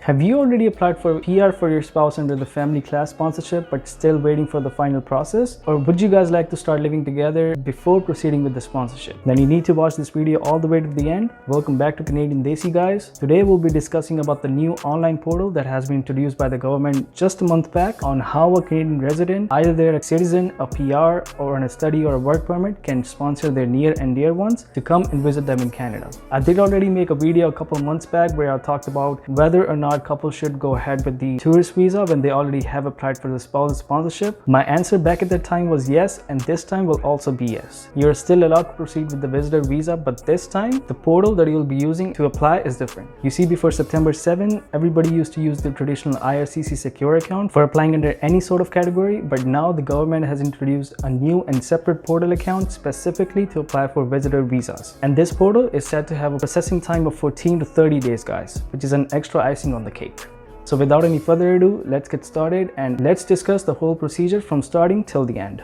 Have you already applied for PR for your spouse under the family class sponsorship but still waiting for the final process? Or would you guys like to start living together before proceeding with the sponsorship? Then you need to watch this video all the way to the end. Welcome back to Canadian Desi, guys. Today we'll be discussing about the new online portal that has been introduced by the government just a month back on how a Canadian resident, either they're a citizen, a PR, or on a study or a work permit, can sponsor their near and dear ones to come and visit them in Canada. I did already make a video a couple months back where I talked about whether or not couples should go ahead with the tourist visa when they already have applied for the spouse sponsorship. My answer back at that time was yes, and this time will also be yes. You're still allowed to proceed with the visitor visa, but this time the portal that you'll be using to apply is different. You see, before September 7, everybody used to use the traditional IRCC Secure account for applying under any sort of category, but now the government has introduced a new and separate portal account specifically to apply for visitor visas. And this portal is said to have a processing time of 14 to 30 days, guys, which is an extra icing on the cake. So without any further ado, let's get started and let's discuss the whole procedure from starting till the end.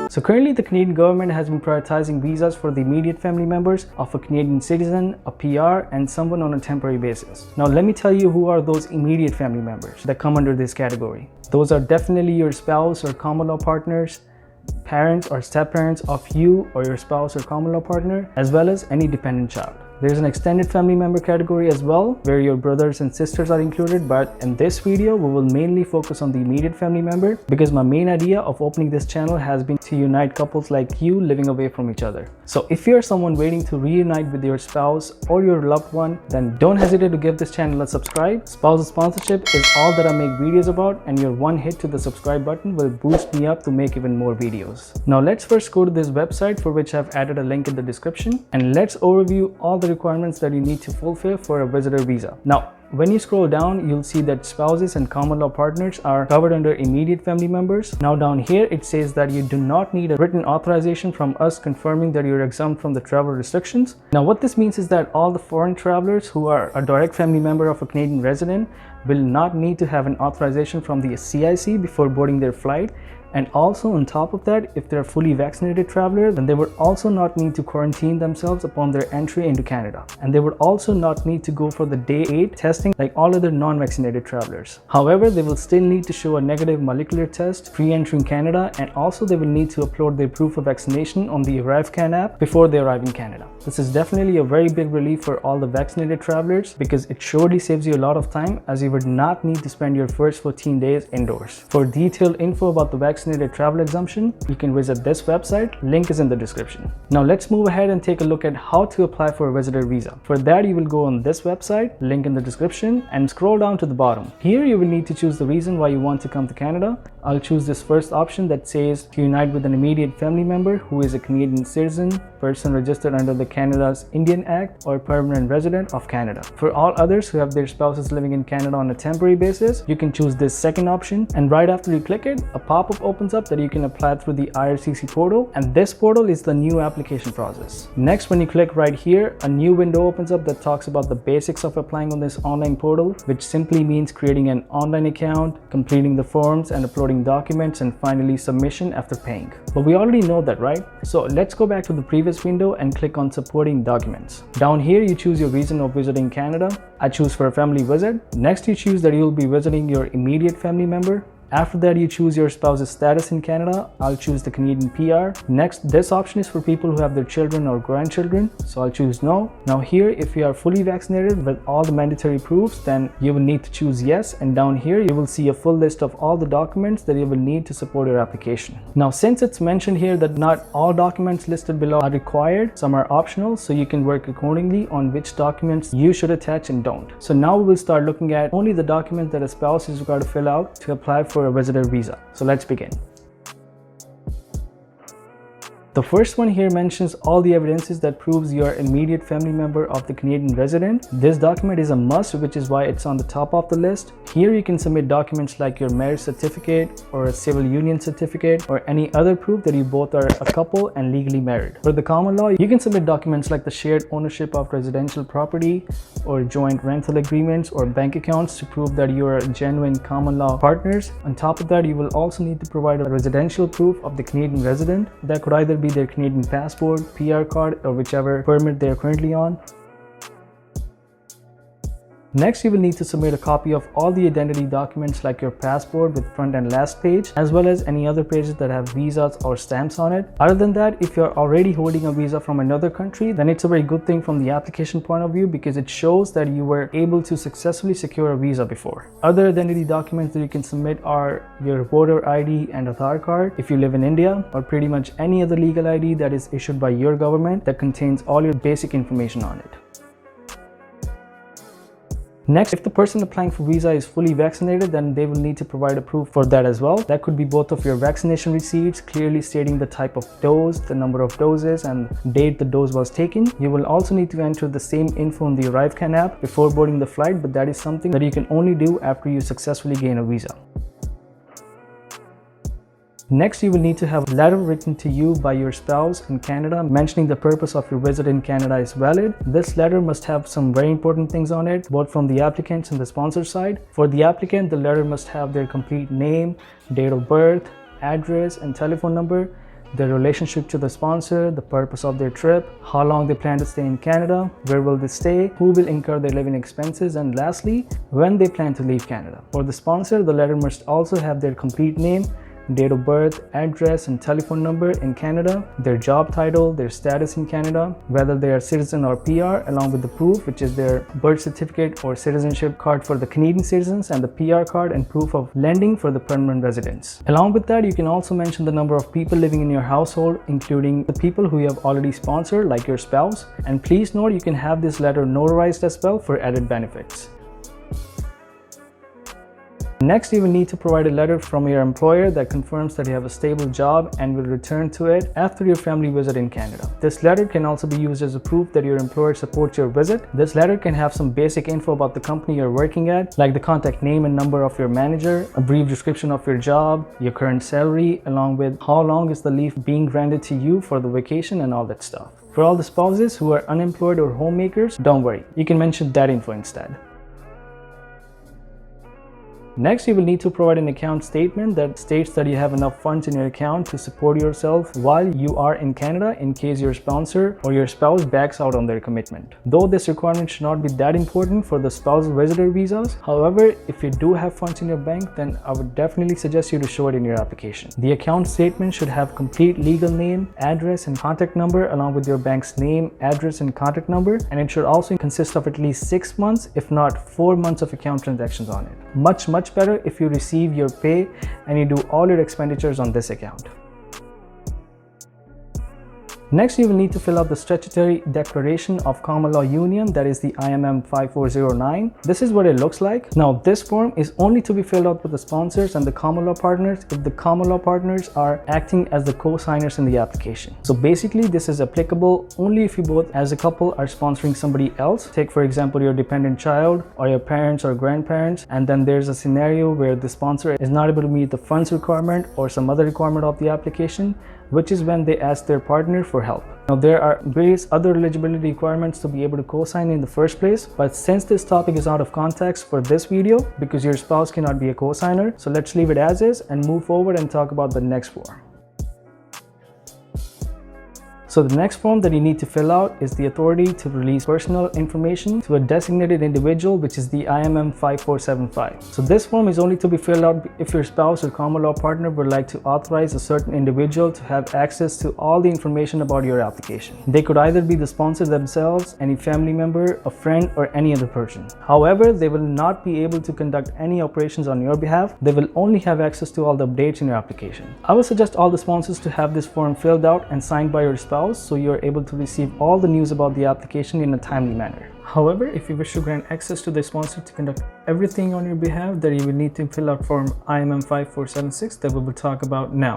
So currently the Canadian government has been prioritizing visas for the immediate family members of a Canadian citizen, a PR, and someone on a temporary basis. Now let me tell you who are those immediate family members that come under this category. Those are definitely your spouse or common law partners, parents or step-parents of you or your spouse or common law partner, as well as any dependent child. There's an extended family member category as well, where your brothers and sisters are included, but in this video we will mainly focus on the immediate family member because my main idea of opening this channel has been to unite couples like you living away from each other. So if you're someone waiting to reunite with your spouse or your loved one, then don't hesitate to give this channel a subscribe. Spousal sponsorship is all that I make videos about, and your one hit to the subscribe button will boost me up to make even more videos. Now let's first go to this website, for which I've added a link in the description, and let's overview all the requirements that you need to fulfill for a visitor visa. Now, when you scroll down, you'll see that spouses and common law partners are covered under immediate family members. Now down here, it says that you do not need a written authorization from us confirming that you're exempt from the travel restrictions. Now what this means is that all the foreign travelers who are a direct family member of a Canadian resident will not need to have an authorization from the CIC before boarding their flight. And also on top of that, if they're fully vaccinated travelers, then they would also not need to quarantine themselves upon their entry into Canada. And they would also not need to go for the day 8 testing like all other non-vaccinated travelers. However, they will still need to show a negative molecular test pre-entering Canada, and also they will need to upload their proof of vaccination on the ArriveCan app before they arrive in Canada. This is definitely a very big relief for all the vaccinated travelers because it surely saves you a lot of time, as you would not need to spend your first 14 days indoors. For detailed info about the vaccinated travel exemption, you can visit this website. Link is in the description. Now let's move ahead and take a look at how to apply for a visitor visa. For that, you will go on this website, link in the description, and scroll down to the bottom. Here you will need to choose the reason why you want to come to Canada. I'll choose this first option that says to unite with an immediate family member who is a Canadian citizen, person registered under the Canada's Indian Act, or permanent resident of Canada. For all others who have their spouses living in Canada on a temporary basis, you can choose this second option, and right after you click it, a pop-up opens up that you can apply through the IRCC portal, and this portal is the new application process. Next, when you click right here, a new window opens up that talks about the basics of applying on this online portal, which simply means creating an online account, completing the forms, and uploading documents, and finally submission after paying. But we already know that, right? So let's go back to the previous window and click on supporting documents. Down here, you choose your reason of visiting Canada. I choose for a family visit. Next, you choose that you'll be visiting your immediate family member. After that, you choose your spouse's status in Canada. I'll choose the Canadian PR. Next, this option is for people who have their children or grandchildren, so I'll choose no. Now here, if you are fully vaccinated with all the mandatory proofs, then you will need to choose yes, and down here you will see a full list of all the documents that you will need to support your application. Now since it's mentioned here that not all documents listed below are required, some are optional, so you can work accordingly on which documents you should attach and don't. So now we will start looking at only the documents that a spouse is required to fill out to apply for a visitor visa. So let's begin. The first one here mentions all the evidences that proves you are an immediate family member of the Canadian resident. This document is a must, which is why it's on the top of the list. Here you can submit documents like your marriage certificate or a civil union certificate or any other proof that you both are a couple and legally married. For the common law, you can submit documents like the shared ownership of residential property or joint rental agreements or bank accounts to prove that you are genuine common law partners. On top of that, you will also need to provide a residential proof of the Canadian resident that could either be be their Canadian passport, PR card, or whichever permit they are currently on. Next, you will need to submit a copy of all the identity documents like your passport with front and last page, as well as any other pages that have visas or stamps on it. Other than that, if you're already holding a visa from another country, then it's a very good thing from the application point of view because it shows that you were able to successfully secure a visa before. Other identity documents that you can submit are your voter ID and Aadhaar card if you live in India, or pretty much any other legal ID that is issued by your government that contains all your basic information on it. Next, if the person applying for visa is fully vaccinated, then they will need to provide a proof for that as well. That could be both of your vaccination receipts, clearly stating the type of dose, the number of doses, and date the dose was taken. You will also need to enter the same info in the ArriveCan app before boarding the flight, but that is something that you can only do after you successfully gain a visa. Next, you will need to have a letter written to you by your spouse in Canada mentioning the purpose of your visit in Canada is valid. This letter must have some very important things on it, both from the applicant's and the sponsor side. For the applicant, the letter must have their complete name, date of birth, address, and telephone number, their relationship to the sponsor, the purpose of their trip, how long they plan to stay in Canada, where will they stay, who will incur their living expenses, and lastly, when they plan to leave Canada. For the sponsor, the letter must also have their complete name, date of birth, address, and telephone number in Canada, their job title, their status in Canada, whether they are citizen or PR, along with the proof, which is their birth certificate or citizenship card for the Canadian citizens, and the PR card and proof of lending for the permanent residents. Along with that, you can also mention the number of people living in your household, including the people who you have already sponsored, like your spouse. And please note, you can have this letter notarized as well for added benefits. Next, you will need to provide a letter from your employer that confirms that you have a stable job and will return to it after your family visit in Canada. This letter can also be used as a proof that your employer supports your visit. This letter can have some basic info about the company you're working at, like the contact name and number of your manager, a brief description of your job, your current salary, along with how long is the leave being granted to you for the vacation and all that stuff. For all the spouses who are unemployed or homemakers, don't worry, you can mention that info instead. Next, you will need to provide an account statement that states that you have enough funds in your account to support yourself while you are in Canada in case your sponsor or your spouse backs out on their commitment. Though this requirement should not be that important for the spouse visitor visas, however, if you do have funds in your bank, then I would definitely suggest you to show it in your application. The account statement should have complete legal name, address, and contact number along with your bank's name, address, and contact number, and it should also consist of at least 6 months, if not 4 months of account transactions on it. Much better if you receive your pay and you do all your expenditures on this account. Next, you will need to fill out the Statutory Declaration of Common Law Union, that is the IMM 5409. This is what it looks like. Now, this form is only to be filled out with the sponsors and the common law partners if the common law partners are acting as the co-signers in the application. So basically, this is applicable only if you both as a couple are sponsoring somebody else. Take for example your dependent child or your parents or grandparents, and then there's a scenario where the sponsor is not able to meet the funds requirement or some other requirement of the application, which is when they ask their partner for help. Now, there are various other eligibility requirements to be able to co-sign in the first place, but since this topic is out of context for this video because your spouse cannot be a co-signer, so let's leave it as is and move forward and talk about the next form. So the next form that you need to fill out is the authority to release personal information to a designated individual, which is the IMM 5475. So this form is only to be filled out if your spouse or common law partner would like to authorize a certain individual to have access to all the information about your application. They could either be the sponsor themselves, any family member, a friend, or any other person. However, they will not be able to conduct any operations on your behalf. They will only have access to all the updates in your application. I would suggest all the sponsors to have this form filled out and signed by your spouse, so you're able to receive all the news about the application in a timely manner. However, if you wish to grant access to the sponsor to conduct everything on your behalf, then you will need to fill out form IMM 5476 that we will talk about now.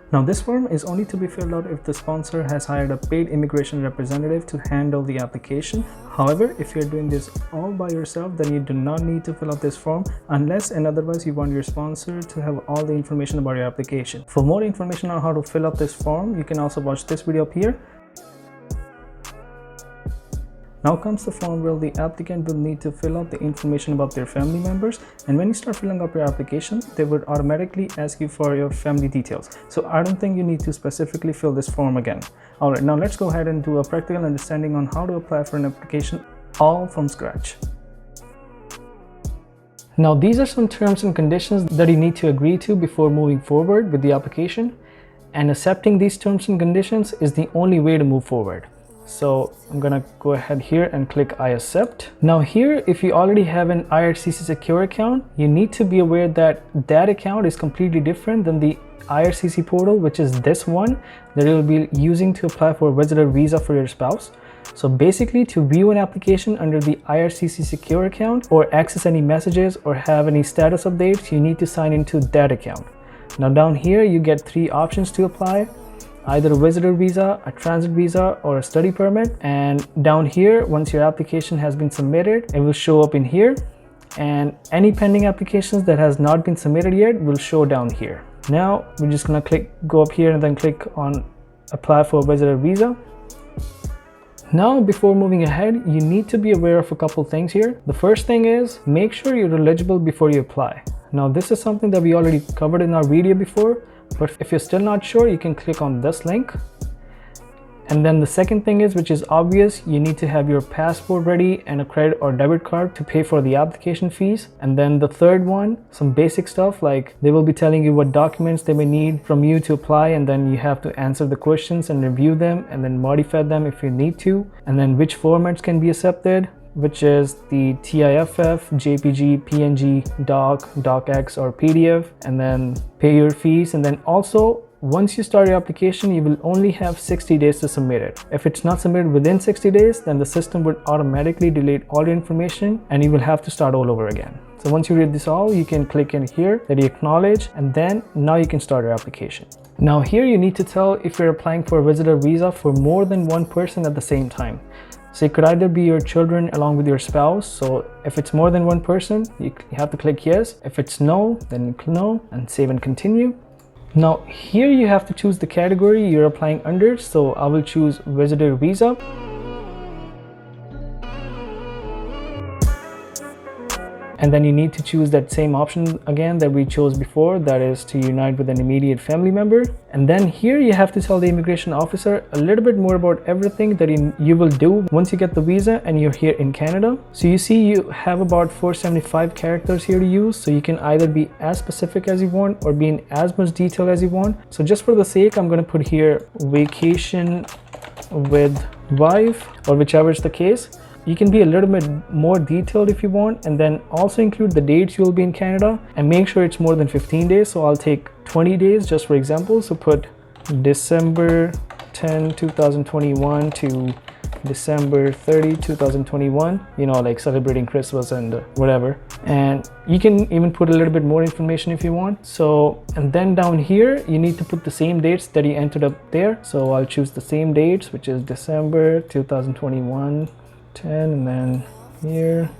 Now, this form is only to be filled out if the sponsor has hired a paid immigration representative to handle the application. However, if you're doing this all by yourself, then you do not need to fill out this form unless and otherwise you want your sponsor to have all the information about your application. For more information on how to fill out this form, you can also watch this video up here. Now comes the form where the applicant will need to fill out the information about their family members, and when you start filling up your application, they would automatically ask you for your family details. So I don't think you need to specifically fill this form again. Alright, now let's go ahead and do a practical understanding on how to apply for an application all from scratch. Now these are some terms and conditions that you need to agree to before moving forward with the application, and accepting these terms and conditions is the only way to move forward. So I'm gonna go ahead here and click I accept. Now here, if you already have an IRCC Secure account, you need to be aware that that account is completely different than the IRCC portal, which is this one that you'll be using to apply for a visitor visa for your spouse. So basically, to view an application under the IRCC Secure account or access any messages or have any status updates, you need to sign into that account. Now down here, you get three options to apply: either a visitor visa, a transit visa, or a study permit. And down here, once your application has been submitted, it will show up in here, and any pending applications that has not been submitted yet will show down here. Now we're just gonna go up here and then click on apply for a visitor visa. Now before moving ahead, you need to be aware of a couple things here. The first thing is, make sure you're eligible before you apply. Now this is something that we already covered in our video before, but if you're still not sure, you can click on this link. And then the second thing is, which is obvious, you need to have your passport ready and a credit or debit card to pay for the application fees. And then the third one, some basic stuff, like they will be telling you what documents they may need from you to apply, and then you have to answer the questions and review them and then modify them if you need to. And then which formats can be accepted, which is the TIFF, JPG, PNG, doc, docx, or PDF, and then pay your fees. And then also, once you start your application, you will only have 60 days to submit it. If it's not submitted within 60 days, then the system would automatically delete all your information and you will have to start all over again. So once you read this all, you can click in here that you acknowledge, and then now you can start your application. Now here you need to tell if you're applying for a visitor visa for more than one person at the same time. So it could either be your children along with your spouse. So if it's more than one person, you have to click yes. If it's no, then click no and save and continue. Now here you have to choose the category you're applying under. So I will choose visitor visa. And then you need to choose that same option again that we chose before, that is to unite with an immediate family member. And then here you have to tell the immigration officer a little bit more about everything that you will do once you get the visa and you're here in Canada. So you see you have about 475 characters here to use, so you can either be as specific as you want or be in as much detail as you want. So just for the sake, I'm going to put here vacation with wife, or whichever is the case. You can be a little bit more detailed if you want, and then also include the dates you'll be in Canada and make sure it's more than 15 days. So I'll take 20 days just for example. So put December 10, 2021 to December 30, 2021, you know, like celebrating Christmas and whatever. And you can even put a little bit more information if you want. So, and then down here, you need to put the same dates that you entered up there. So I'll choose the same dates, which is December 2021, 10, and then here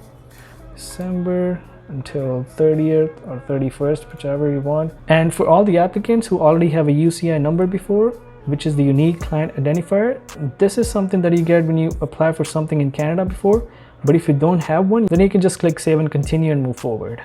December until 30th or 31st, whichever you want. And for all the applicants who already have a UCI number before, which is the unique client identifier, this is something that you get when you apply for something in Canada before. But if you don't have one, then you can just click save and continue and move forward.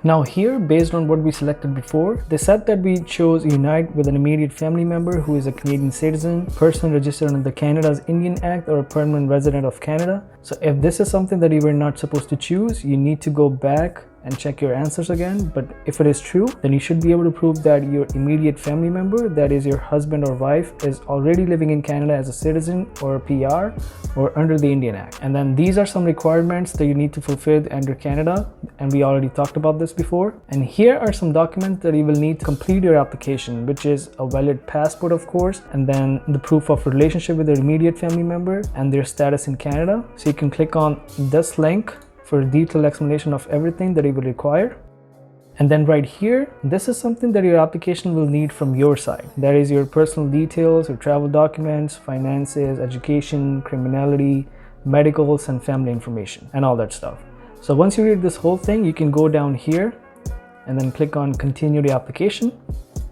Now here, based on what we selected before, they said that we chose unite with an immediate family member who is a Canadian citizen, person registered under Canada's Indian Act, or a permanent resident of Canada. So if this is something that you were not supposed to choose, you need to go back and check your answers again. But if it is true, then you should be able to prove that your immediate family member, that is your husband or wife, is already living in Canada as a citizen or a PR or under the Indian Act. And then these are some requirements that you need to fulfill under Canada, and we already talked about this before. And here are some documents that you will need to complete your application, which is a valid passport, of course, and then the proof of relationship with your immediate family member and their status in Canada. So you can click on this link for a detailed explanation of everything that you will require. And then right here, this is something that your application will need from your side. That is your personal details, your travel documents, finances, education, criminality, medicals, and family information, and all that stuff. So once you read this whole thing, you can go down here and then click on continue the application.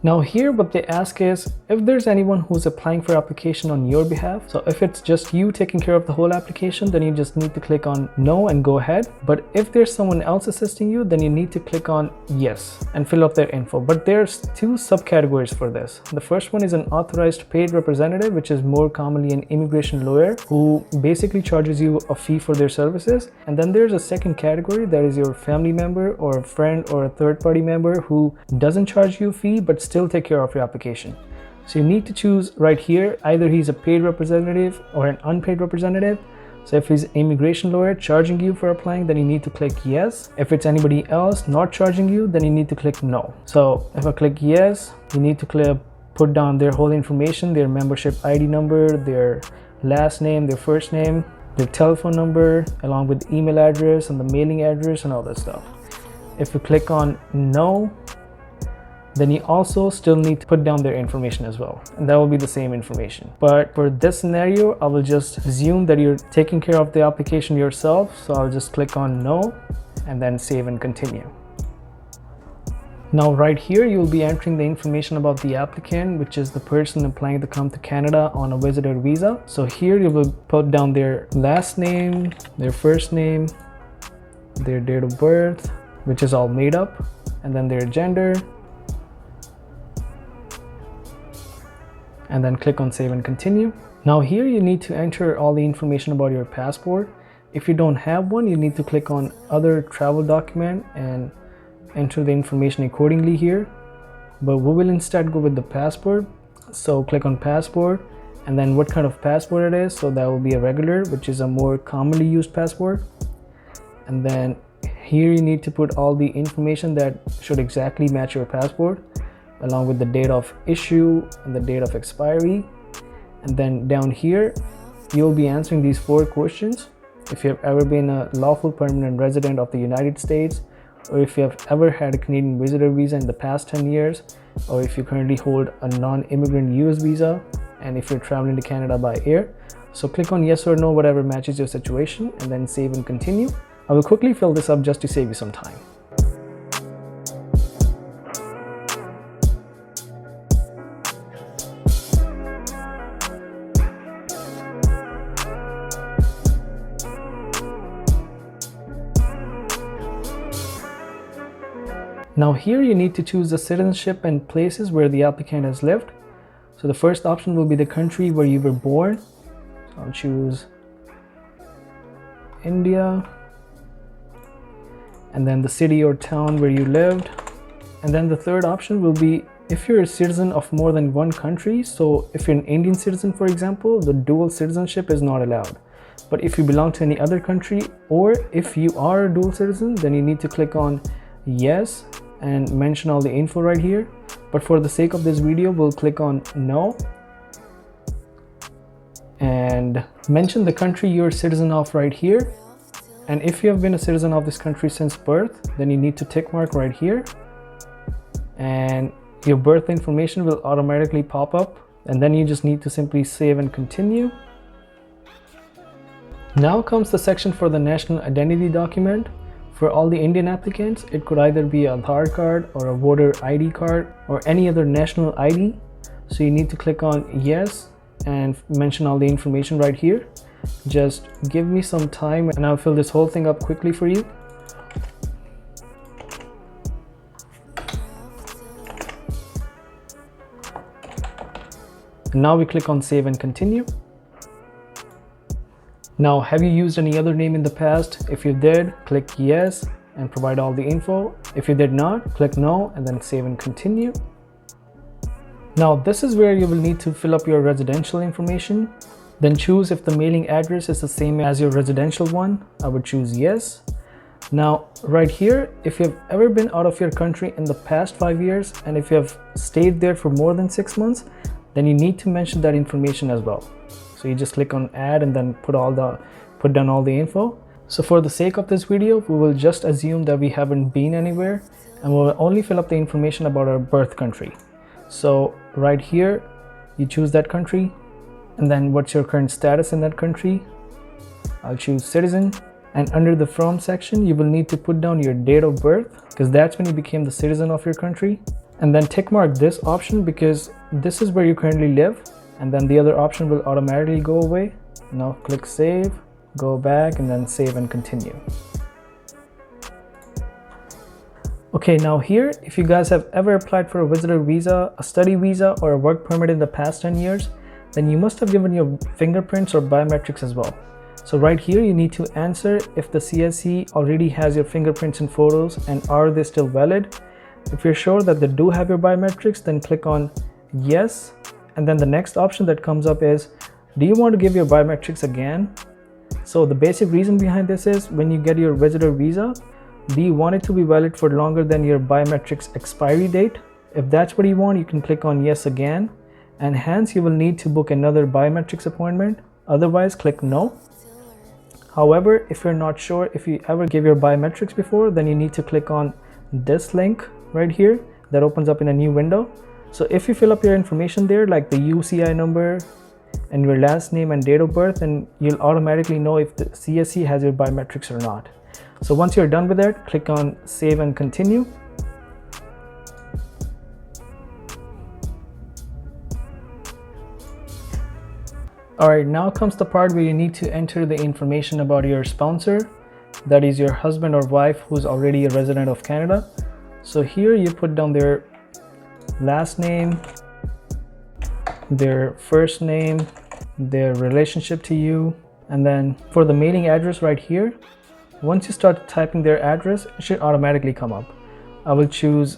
Now here what they ask is if there's anyone who's applying for application on your behalf. So if it's just you taking care of the whole application, then you just need to click on no and go ahead. But if there's someone else assisting you, then you need to click on yes and fill up their info. But there's two subcategories for this. The first one is an authorized paid representative, which is more commonly an immigration lawyer who basically charges you a fee for their services. And then there's a second category that is your family member or a friend or a third party member who doesn't charge you a fee but still take care of your application. So you need to choose right here, either he's a paid representative or an unpaid representative. So if he's an immigration lawyer charging you for applying, then you need to click yes. If it's anybody else not charging you, then you need to click no. So if I click yes, you need to put down their whole information, their membership ID number, their last name, their first name, their telephone number, along with the email address and the mailing address and all that stuff. If you click on no, then you also still need to put down their information as well, and that will be the same information. But for this scenario, I will just assume that you're taking care of the application yourself, so I'll just click on no and then save and continue. Now right here, you'll be entering the information about the applicant, which is the person applying to come to Canada on a visitor visa. So here you will put down their last name, their first name, their date of birth, which is all made up, and then their gender, and then click on save and continue. Now here you need to enter all the information about your passport. If you don't have one, you need to click on other travel document and enter the information accordingly here. But we will instead go with the passport. So click on passport and then what kind of passport it is. So that will be a regular, which is a more commonly used passport. And then here you need to put all the information that should exactly match your passport, along with the date of issue and the date of expiry. And then down here, you'll be answering these 4 questions. If you have ever been a lawful permanent resident of the United States, or if you have ever had a Canadian visitor visa in the past 10 years, or if you currently hold a non-immigrant US visa, and if you're traveling to Canada by air. So click on yes or no, whatever matches your situation, and then save and continue. I will quickly fill this up just to save you some time. Now here you need to choose the citizenship and places where the applicant has lived. So the first option will be the country where you were born. So I'll choose India. And then the city or town where you lived. And then the third option will be if you're a citizen of more than one country. So if you're an Indian citizen, for example, the dual citizenship is not allowed. But if you belong to any other country, or if you are a dual citizen, then you need to click on yes and mention all the info right here. But for the sake of this video, we'll click on no and mention the country you're a citizen of right here. And if you have been a citizen of this country since birth, then you need to tick mark right here, and your birth information will automatically pop up, and then you just need to simply save and continue. Now comes the section for the national identity document. For all the Indian applicants, it could either be an Aadhaar card or a voter ID card or any other national ID. So you need to click on yes and mention all the information right here. Just give me some time and I'll fill this whole thing up quickly for you. And now we click on save and continue. Now, have you used any other name in the past? If you did, click yes and provide all the info. If you did not, click no and then save and continue. Now, this is where you will need to fill up your residential information. Then choose if the mailing address is the same as your residential one. I would choose yes. Now, right here, if you have ever been out of your country in the past 5 years, and if you have stayed there for more than 6 months, then you need to mention that information as well. So you just click on add and then put down all the info. So for the sake of this video, we will just assume that we haven't been anywhere, and we'll only fill up the information about our birth country. So right here, you choose that country, and then what's your current status in that country. I'll choose citizen, and under the from section, you will need to put down your date of birth, because that's when you became the citizen of your country. and then tick mark this option because this is where you currently live, and then the other option will automatically go away. Now click save, go back, and then save and continue. Okay, now here, if you guys have ever applied for a visitor visa, a study visa, or a work permit in the past 10 years, then you must have given your fingerprints or biometrics as well. So right here, you need to answer if the CSC already has your fingerprints and photos, and are they still valid. If you're sure that they do have your biometrics, then click on yes. And then the next option that comes up is, do you want to give your biometrics again? So the basic reason behind this is, when you get your visitor visa, do you want it to be valid for longer than your biometrics expiry date? If that's what you want, you can click on yes again, and hence you will need to book another biometrics appointment. Otherwise, click no. However, if you're not sure if you ever gave your biometrics before, then you need to click on this link right here that opens up in a new window. So if you fill up your information there, like the UCI number and your last name and date of birth, then you'll automatically know if the CSC has your biometrics or not. So once you're done with that, click on save and continue. Alright, now comes the part where you need to enter the information about your sponsor, that is your husband or wife who's already a resident of Canada. So here you put down their last name, their first name, their relationship to you, and then for the mailing address right here, once you start typing their address, it should automatically come up. I will choose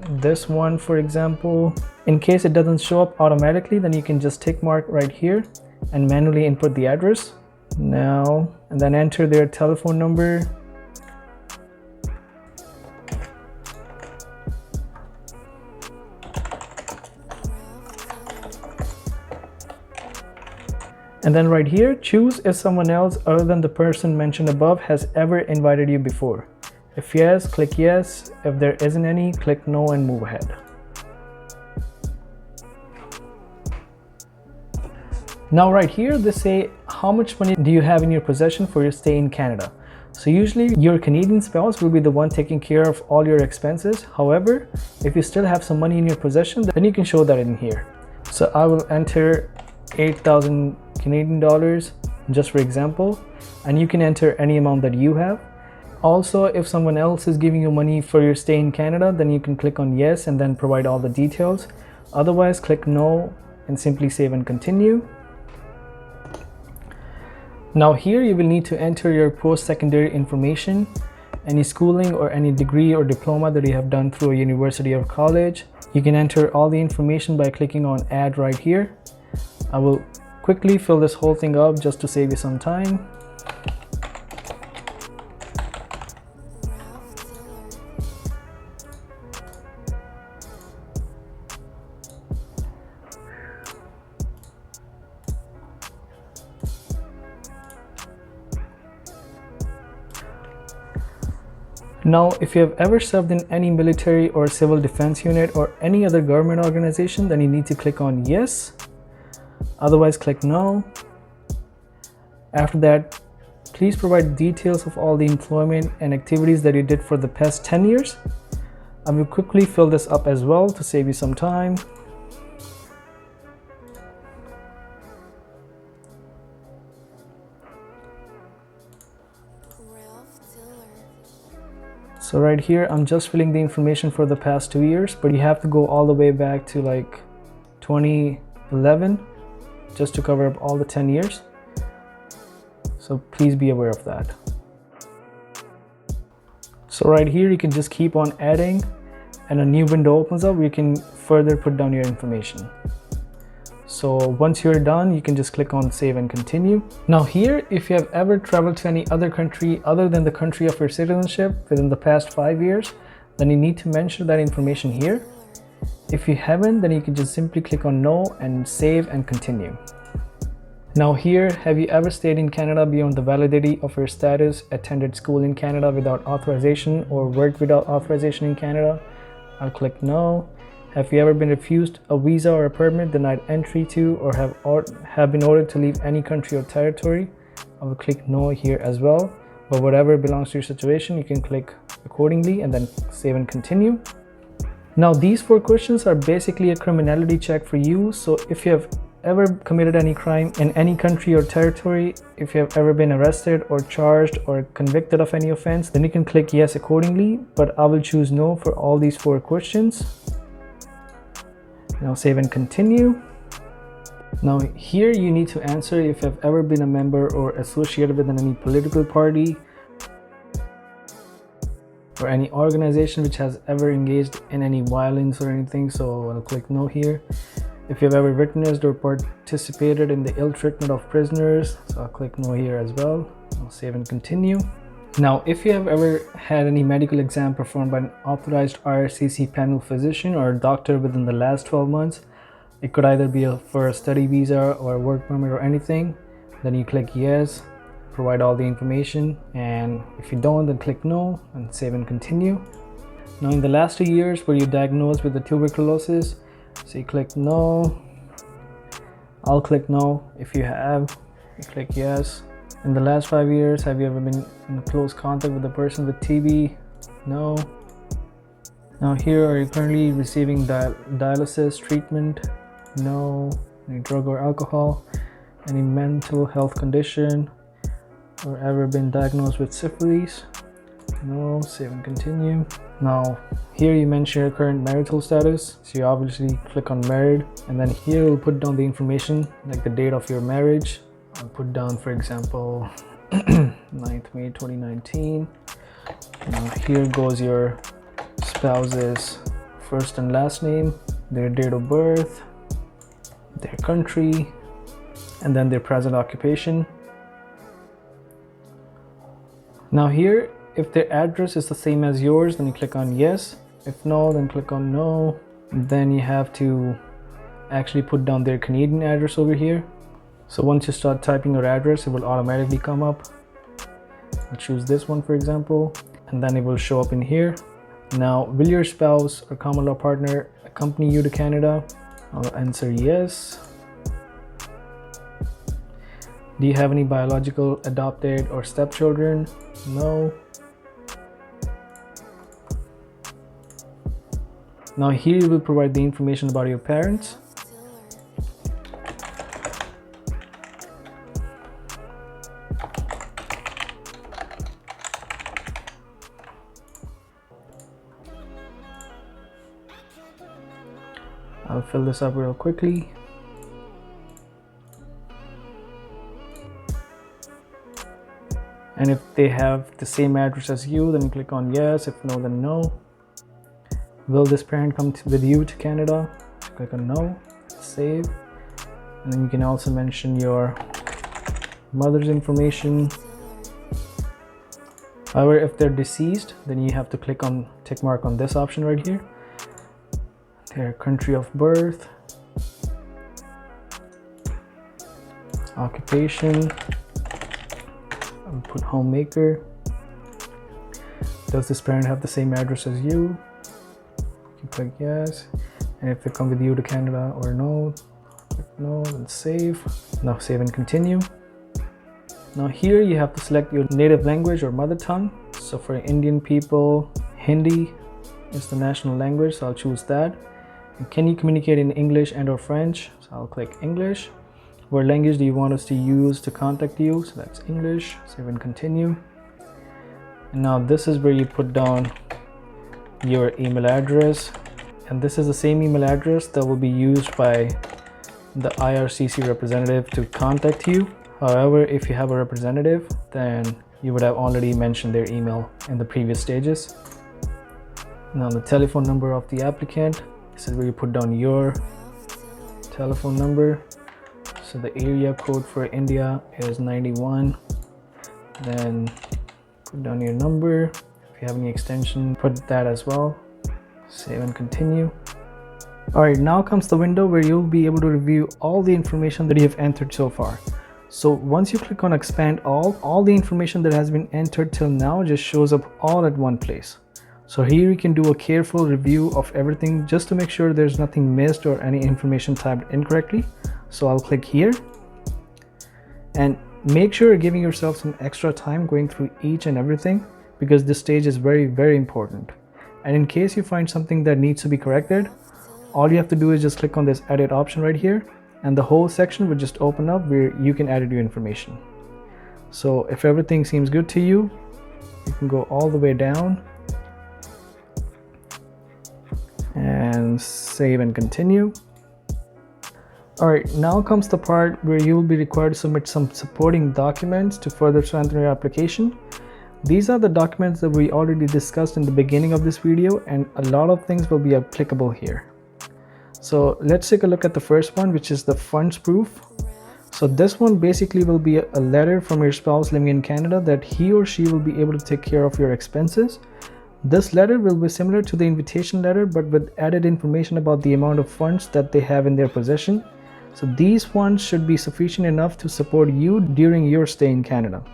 this one, for example. In case it doesn't show up automatically, then you can just tick mark right here and manually input the address now, and then enter their telephone number. And then right here, choose if someone else other than the person mentioned above has ever invited you before. If yes, click yes. If there isn't any, click no and move ahead. Now right here, they say how much money do you have in your possession for your stay in Canada. So usually your Canadian spouse will be the one taking care of all your expenses. However, if you still have some money in your possession, then you can show that in here. So I will enter 8,000 Canadian dollars just for example, and you can enter any amount that you have. Also, if someone else is giving you money for your stay in Canada, then you can click on yes and then provide all the details. Otherwise, click no and simply save and continue. Now here you will need to enter your post-secondary information, any schooling or any degree or diploma that you have done through a university or college. You can enter all the information by clicking on add right here. I will quickly fill this whole thing up just to save you some time. Now, if you have ever served in any military or civil defense unit or any other government organization, then you need to click on yes. Otherwise, click no. After that, please provide details of all the employment and activities that you did for the past 10 years. I will quickly fill this up as well to save you some time. So right here, I'm just filling the information for the past 2 years, but you have to go all the way back to like 2011 just to cover up all the 10 years. So please be aware of that. So right here, you can just keep on adding and a new window opens up where you can further put down your information. So once you're done, you can just click on save and continue. Now here, if you have ever traveled to any other country other than the country of your citizenship within the past 5 years, then you need to mention that information here. If you haven't, then you can just simply click on no and save and continue. Now here, have you ever stayed in Canada beyond the validity of your status, attended school in Canada without authorization, or worked without authorization in Canada? I'll click no. Have you ever been refused a visa or a permit, denied entry to, or have been ordered to leave any country or territory? I will click no here as well. But whatever belongs to your situation, you can click accordingly and then save and continue. Now these 4 questions are basically a criminality check for you. So if you have ever committed any crime in any country or territory, if you have ever been arrested or charged or convicted of any offense, then you can click yes accordingly, but I will choose no for all these 4 questions. Now save and continue. Now here you need to answer if you have ever been a member or associated with any political party or any organization which has ever engaged in any violence or anything, so I'll click no here. If you've ever witnessed or participated in the ill treatment of prisoners, so I'll click no here as well. I'll save and continue. Now if you have ever had any medical exam performed by an authorized IRCC panel physician or a doctor within the last 12 months, it could either be for a study visa or a work permit or anything, then you click yes, provide all the information, and if you don't, then click no and save and continue. Now in the last 2 years were you diagnosed with the tuberculosis, so you click no. I'll click no. If you have, you click yes. In the last 5 years, have you ever been in close contact with a person with TB? No. Now here, are you currently receiving dialysis treatment? No. Any drug or alcohol? Any mental health condition? Or ever been diagnosed with syphilis? No. Save and continue. Now here you mention your current marital status, so you obviously click on married, and then here we'll put down the information like the date of your marriage. I'll put down, for example, 9th May 2019. Now here goes your spouse's first and last name, their date of birth, their country, and then their present occupation. Now here, if their address is the same as yours, then you click on yes. If no, then click on no. Then you have to actually put down their Canadian address over here. So once you start typing your address, it will automatically come up. I'll choose this one, for example, and then it will show up in here. Now, will your spouse or common law partner accompany you to Canada? I'll answer yes. Do you have any biological, adopted, or stepchildren? No. Now here you will provide the information about your parents. I'll fill this up real quickly. And if they have the same address as you, then you click on yes. If no, then no. Will this parent come with you to Canada? Click on no, save. And then you can also mention your mother's information. However, if they're deceased, then you have to click on tick mark on this option right here. Their country of birth, occupation, I'll put homemaker. Does this parent have the same address as you? You can click yes. And if they come with you to Canada or no, click no, then save. Now save and continue. Now here you have to select your native language or mother tongue. So for Indian people, Hindi is the national language, so I'll choose that. And can you communicate in English and or French? So I'll click English. What language do you want us to use to contact you? So that's English. Save and continue. And now this is where you put down your email address. And this is the same email address that will be used by the IRCC representative to contact you. However, if you have a representative, then you would have already mentioned their email in the previous stages. Now the telephone number of the applicant. This is where you put down your telephone number. So the area code for India is 91. Then put down your number. If you have any extension, put that as well. Save and continue. Alright, now comes the window where you'll be able to review all the information that you have entered so far. So once you click on expand all the information that has been entered till now just shows up all at one place. So here you can do a careful review of everything just to make sure there's nothing missed or any information typed incorrectly. So I'll click here and make sure you're giving yourself some extra time going through each and everything, because this stage is very, very important. And in case you find something that needs to be corrected, all you have to do is just click on this edit option right here, and the whole section will just open up where you can edit your information. So if everything seems good to you, you can go all the way down and save and continue. Alright, now comes the part where you will be required to submit some supporting documents to further strengthen your application. These are the documents that we already discussed in the beginning of this video, and a lot of things will be applicable here. So let's take a look at the first one, which is the funds proof. So this one basically will be a letter from your spouse living in Canada that he or she will be able to take care of your expenses. This letter will be similar to the invitation letter, but with added information about the amount of funds that they have in their possession. So these funds should be sufficient enough to support you during your stay in Canada.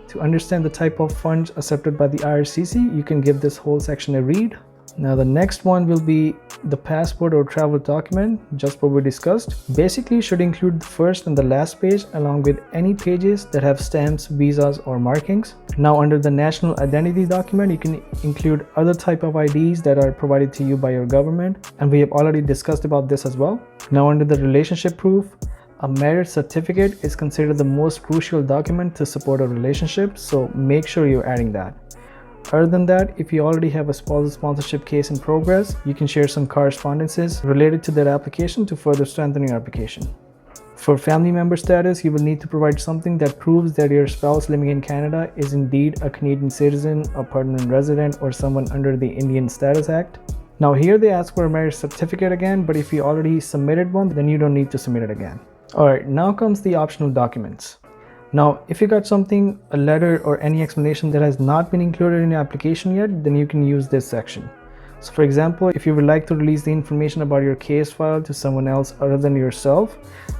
To understand the type of funds accepted by the IRCC, you can give this whole section a read. Now the next one will be the passport or travel document, just what we discussed. Basically should include the first and the last page along with any pages that have stamps, visas or markings. Now under the national identity document, you can include other type of IDs that are provided to you by your government, and we have already discussed about this as well. Now under the relationship proof, a marriage certificate is considered the most crucial document to support a relationship, so make sure you're adding that. Other than that, if you already have a spousal sponsorship case in progress, you can share some correspondences related to that application to further strengthen your application. For family member status, you will need to provide something that proves that your spouse living in Canada is indeed a Canadian citizen, a permanent resident, or someone under the Indian Status Act. Now here they ask for a marriage certificate again, but if you already submitted one, then you don't need to submit it again. Alright, now comes the optional documents. Now, if you got something, a letter or any explanation that has not been included in your application yet, then you can use this section. So for example, if you would like to release the information about your case file to someone else other than yourself,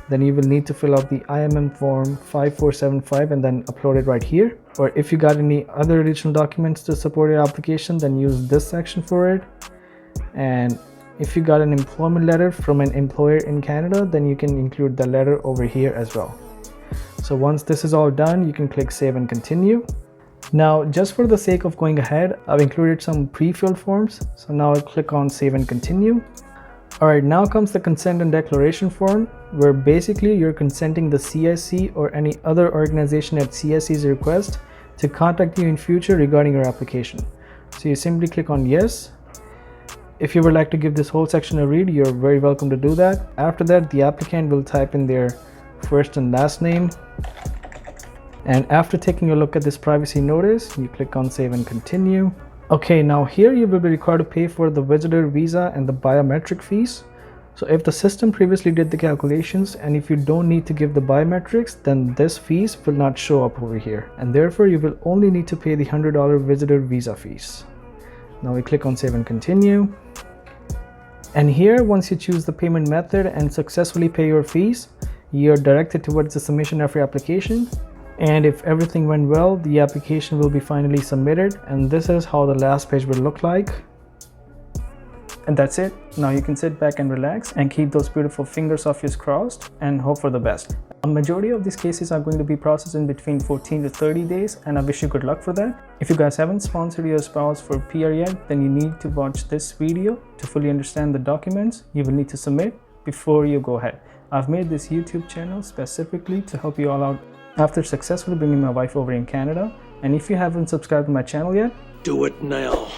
then you will need to fill out the IMM form 5475 and then upload it right here. Or if you got any other additional documents to support your application, then use this section for it. And if you got an employment letter from an employer in Canada, then you can include the letter over here as well. So once this is all done, you can click save and continue. Now, just for the sake of going ahead, I've included some pre-filled forms. So now I'll click on save and continue. Alright, now comes the consent and declaration form, where basically you're consenting the CSC or any other organization at CSC's request to contact you in future regarding your application. So you simply click on yes. If you would like to give this whole section a read, you're very welcome to do that. After that, the applicant will type in their first and last name. And after taking a look at this privacy notice, you click on save and continue. Okay, now here you will be required to pay for the visitor visa and the biometric fees. So if the system previously did the calculations and if you don't need to give the biometrics, then this fees will not show up over here. And therefore you will only need to pay the $100 visitor visa fees. Now we click on save and continue. And here, once you choose the payment method and successfully pay your fees, you're directed towards the submission of your application. And if everything went well, the application will be finally submitted, and this is how the last page will look like. And that's it. Now you can sit back and relax and keep those beautiful fingers of yours crossed and hope for the best. A majority of these cases are going to be processed in between 14 to 30 days, and I wish you good luck for that. If you guys haven't sponsored your spouse for PR yet, then you need to watch this video to fully understand the documents you will need to submit before you go ahead. I've made this YouTube channel specifically to help you all out after successfully bringing my wife over in Canada. And if you haven't subscribed to my channel yet, do it now.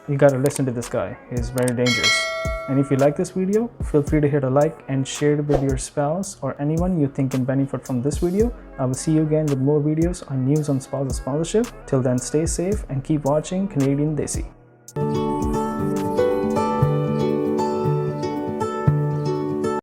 You gotta listen to this guy. He's very dangerous. And if you like this video, feel free to hit a like and share it with your spouse or anyone you think can benefit from this video. I will see you again with more videos on news on spousal sponsorship. Till then, stay safe and keep watching Canadian Desi.